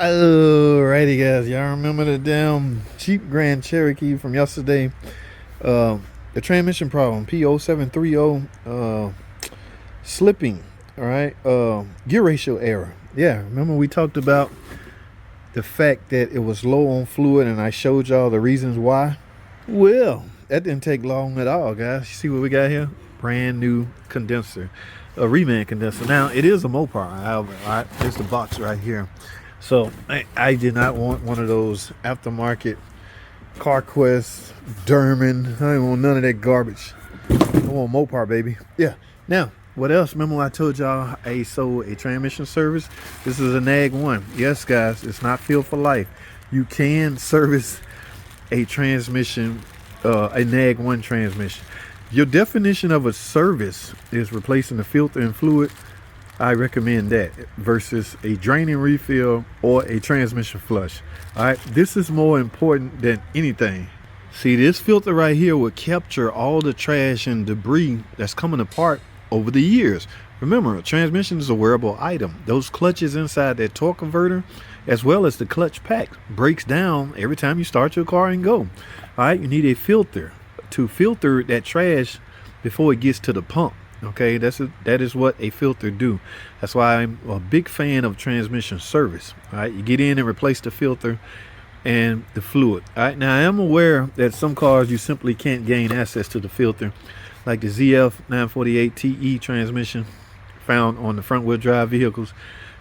Alrighty, guys. Y'all remember the damn Jeep Grand Cherokee from yesterday? The transmission problem, P0730, slipping. All right. Gear ratio error. Yeah. Remember we talked about the fact that it was low on fluid, and I showed y'all the reasons why. Well, that didn't take long at all, guys. You see what we got here? Brand new condenser, a reman condenser. Now it is a mopar. However, all right, there's the box right here. So I did not want one of those aftermarket CarQuest, Derman. I didn't want none of that garbage. I want mopar, baby. Yeah. Now, what else? Remember when I told y'all I sold a transmission service? This is a NAG 1. Yes, guys, it's not Feel for Life. You can service a transmission, a NAG 1 transmission. Your definition of a service is replacing the filter and fluid. I recommend that versus a draining refill or a transmission flush. All right, this is more important than anything. See, this filter right here will capture all the trash and debris that's coming apart over the years. Remember, a transmission is a wearable item. Those clutches inside that torque converter, as well as the clutch pack, breaks down every time you start your car and go. All right, you need a filter to filter that trash before it gets to the pump. Okay, that is what a filter do. That's why I'm a big fan of transmission service. All right, you get in and replace the filter and the fluid. All right, now I am aware that some cars you simply can't gain access to the filter, like the ZF 948 TE transmission found on the front wheel drive vehicles.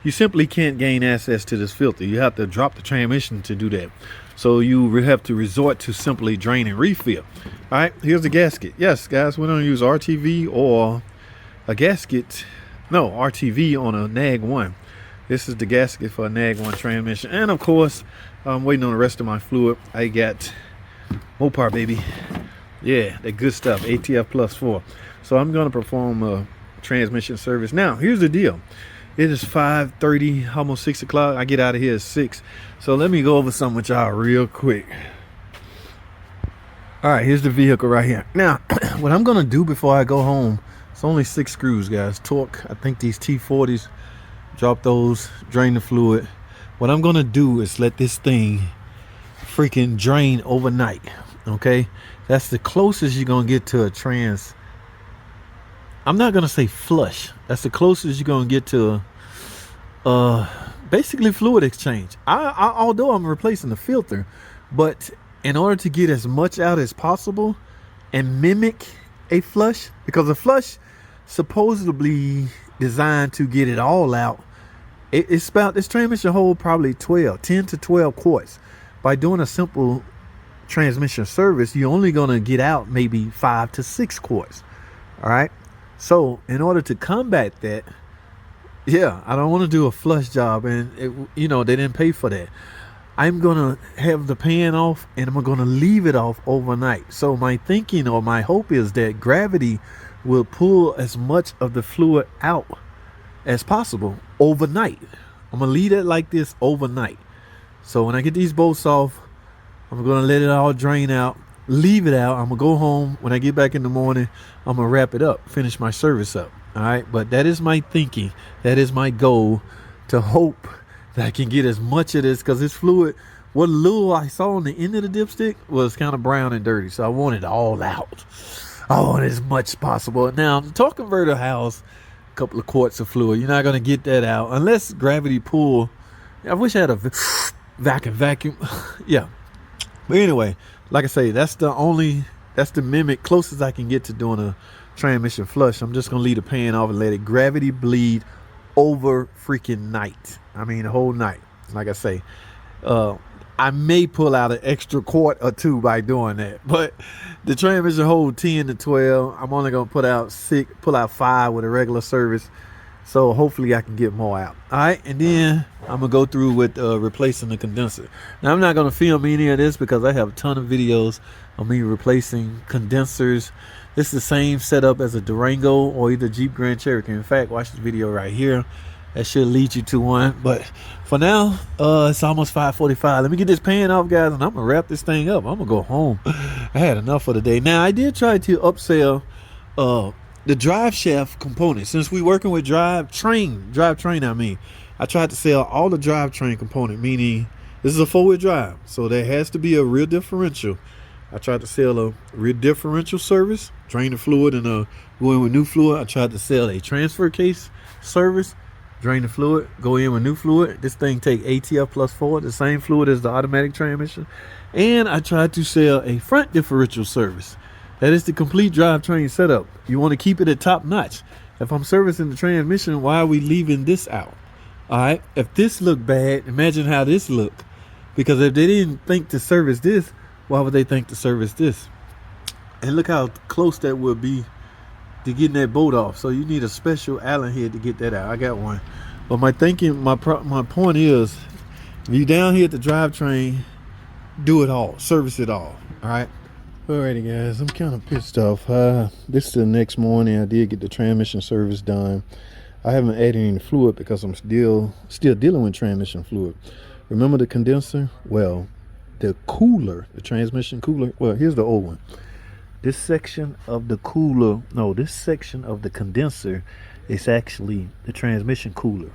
You simply can't gain access to this filter. You have to drop the transmission to do that. So you have to resort to simply drain and refill. All right, here's the gasket. Yes, guys, we don't use RTV or a gasket. No, RTV on a NAG 1. This is the gasket for a NAG 1 transmission. And of course, I'm waiting on the rest of my fluid. I got Mopar, baby. Yeah, that good stuff, ATF plus 4. So I'm going to perform a transmission service. Now, here's the deal. It is 5:30, almost 6 o'clock. I get out of here at 6. So let me go over something with y'all real quick. All right, here's the vehicle right here. Now, what I'm going to do before I go home, it's only 6 screws, guys. Torque, I think these T40s, drop those, drain the fluid. What I'm going to do is let this thing freaking drain overnight, okay? That's the closest you're going to get to a trans. I'm not going to say flush. That's the closest you're going to get to basically fluid exchange. Although I'm replacing the filter, but in order to get as much out as possible and mimic a flush, because a flush supposedly designed to get it all out, it's about, this transmission hold probably 10 to 12 quarts. By doing a simple transmission service, you're only going to get out maybe 5 to 6 quarts. All right. So in order to combat that, yeah, I don't want to do a flush job, and they didn't pay for that. I'm gonna have the pan off, and I'm gonna leave it off overnight. So my thinking or my hope is that gravity will pull as much of the fluid out as possible overnight. I'm gonna leave it like this overnight. So when I get these bolts off, I'm gonna let it all drain out, leave it out. I'm gonna go home. When I get back in the morning, I'm gonna wrap it up, finish my service up. All right, but that is my thinking. That is my goal, to hope that I can get as much of this, because this fluid, what little I saw on the end of the dipstick was kind of brown and dirty. So I want it all out. I want as much as possible. Now, the torque converter house a couple of quarts of fluid. You're not gonna get that out unless gravity pull. I wish I had a vacuum. Yeah. But anyway, like I say, that's the mimic closest I can get to doing a transmission flush. I'm just gonna leave the pan off and let it gravity bleed over freaking night. I mean, the whole night. Like I say, I may pull out an extra quart or 2 by doing that, but the transmission hold 10 to 12. I'm only gonna pull out 5 with a regular service. So hopefully I can get more out. All right, and then I'm gonna go through with replacing the condenser. Now I'm not gonna film any of this because I have a ton of videos of me replacing condensers. This is the same setup as a Durango or either Jeep Grand Cherokee. In fact, watch this video right here. That should lead you to one. But for now, it's almost 5:45. Let me get this pan off, guys, and I'm gonna wrap this thing up. I'm gonna go home. I had enough for the day. Now I did try to upsell the drive shaft component, since we working with drivetrain, I mean, I tried to sell all the drivetrain component, meaning this is a 4-wheel drive, so there has to be a rear differential. I tried to sell a rear differential service, drain the fluid and go in with new fluid. I tried to sell a transfer case service, drain the fluid, go in with new fluid. This thing take ATF plus 4, the same fluid as the automatic transmission. And I tried to sell a front differential service. That is the complete drivetrain setup. You want to keep it at top notch. If I'm servicing the transmission, why are we leaving this out? All right, if this looked bad, imagine how this looked. Because if they didn't think to service this, why would they think to service this? And look how close that would be to getting that bolt off. So you need a special Allen head to get that out. I got one. But my point is, if you down here at the drivetrain, do it all, service it all. All right. Alrighty guys, I'm kind of pissed off. This is the next morning. I did get the transmission service done. I haven't added any fluid because I'm still dealing with transmission fluid. Remember the condenser? Well, the cooler, the transmission cooler. Well, here's the old one. This section of the cooler, no, this section of the condenser is actually the transmission cooler.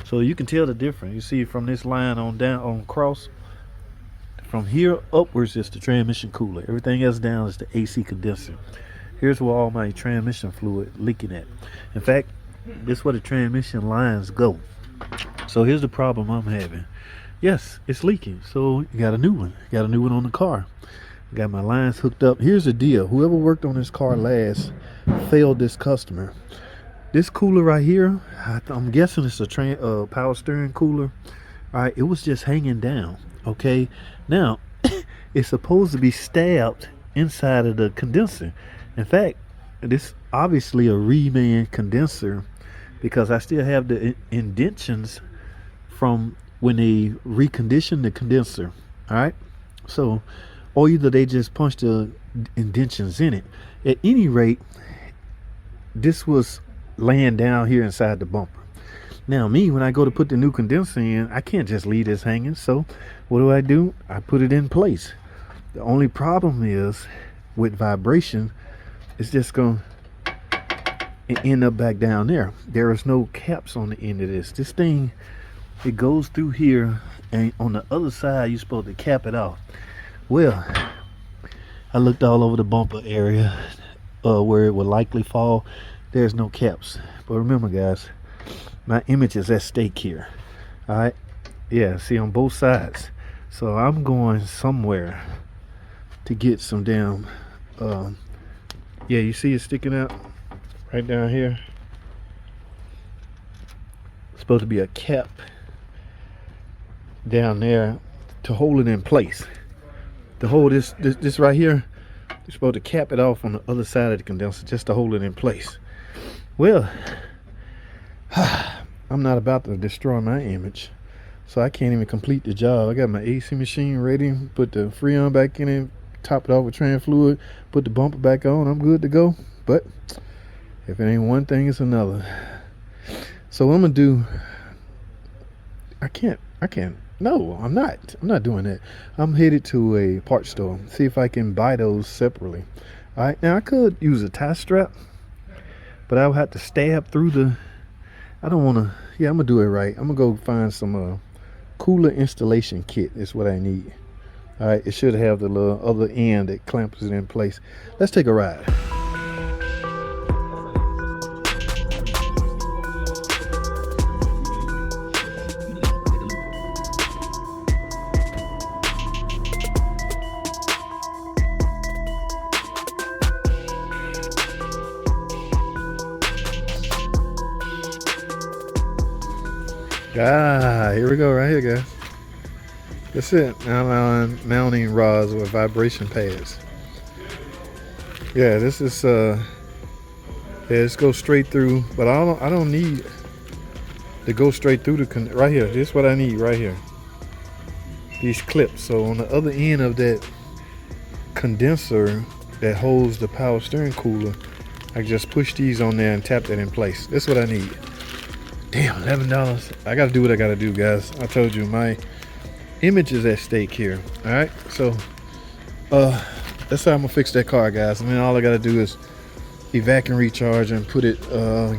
So you can tell the difference. You see from this line on down on cross, from here upwards is the transmission cooler. Everything else down is the AC condenser. Here's where all my transmission fluid leaking at. In fact, this is where the transmission lines go. So here's the problem I'm having. Yes, it's leaking. So you got a new one. Got a new one on the car. Got my lines hooked up. Here's the deal. Whoever worked on this car last failed this customer. This cooler right here, I'm guessing it's a power steering cooler. All right, it was just hanging down. Okay, now it's supposed to be stabbed inside of the condenser. In fact, this obviously a reman condenser because I still have the indentions from when they reconditioned the condenser. All right, so or either they just punched the indentions in it. At any rate, this was laying down here inside the bumper. Now me, when I go to put the new condenser in, I can't just leave this hanging. So what do? I put it in place. The only problem is with vibration, it's just going to end up back down there. There is no caps on the end of this. This thing, it goes through here, and on the other side, you're supposed to cap it off. Well, I looked all over the bumper area where it would likely fall. There's no caps. But remember, guys, my image is at stake here. All right, yeah, see, on both sides. So I'm going somewhere to get some damn yeah, you see it sticking out right down here. It's supposed to be a cap down there to hold it in place. To hold this right here, you're supposed to cap it off on the other side of the condenser just to hold it in place. Well, I'm not about to destroy my image, so I can't even complete the job. I got my AC machine ready, put the Freon back in it, top it off with trans fluid, put the bumper back on. I'm good to go. But if it ain't one thing, it's another. So what I'm gonna do, I can't. No, I'm not doing that. I'm headed to a parts store, see if I can buy those separately. All right, now I could use a tie strap, but I would have to stab through the, I don't want to. Yeah, I'm gonna do it right. I'm gonna go find some cooler installation kit is what I need. All right, it should have the little other end that clamps it in place. Let's take a ride. Here we go, right here, guys. That's it. Mounting rods with vibration pads. Yeah, this is yeah, this goes straight through, but I don't need to go straight through the right here. This is what I need right here. These clips. So on the other end of that condenser that holds the power steering cooler, I just push these on there and tap that in place. That's what I need. Damn, $11. I gotta do what I gotta do, guys. I told you my image is at stake here. All right, so that's how I'm gonna fix that car, guys. And then all I gotta do is evac and recharge and put it,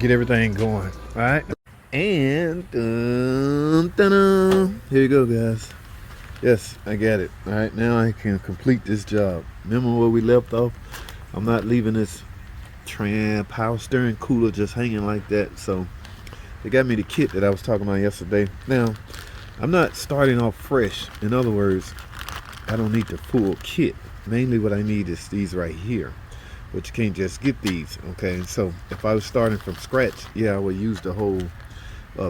get everything going. All right. And here you go, guys. Yes, I got it. All right, now I can complete this job. Remember where we left off? I'm not leaving this power steering cooler just hanging like that. So they got me the kit that I was talking about yesterday. Now, I'm not starting off fresh. In other words, I don't need the full kit. Mainly what I need is these right here. But you can't just get these, okay? So if I was starting from scratch, yeah, I would use the whole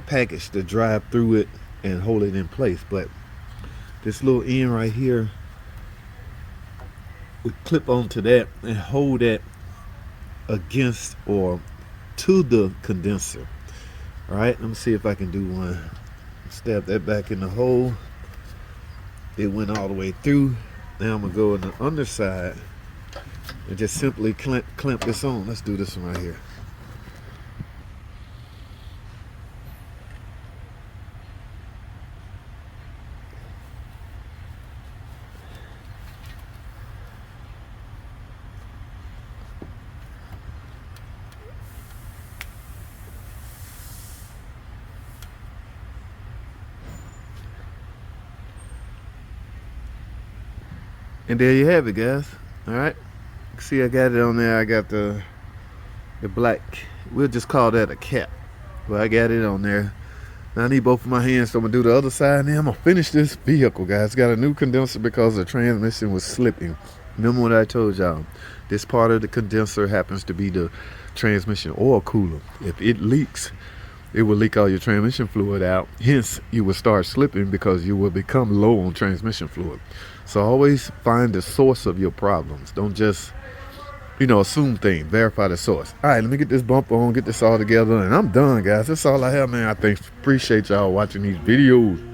package to drive through it and hold it in place. But this little end right here would clip onto that and hold that against or to the condenser. All right, let me see if I can do one. Stab that back in the hole. It went all the way through. Now I'm gonna go on the underside and just simply clamp this on. Let's do this one right here. And there you have it, guys. All right. See, I got it on there. I got the black. We'll just call that a cap. But I got it on there. Now I need both of my hands, so I'm gonna do the other side. And then I'm gonna finish this vehicle, guys. Got a new condenser because the transmission was slipping. Remember what I told y'all? This part of the condenser happens to be the transmission oil cooler. If it leaks, it will leak all your transmission fluid out. Hence, you will start slipping because you will become low on transmission fluid. So always find the source of your problems. Don't just, assume things. Verify the source. All right, let me get this bump on, get this all together, and I'm done, guys. That's all I have, man. I appreciate y'all watching these videos.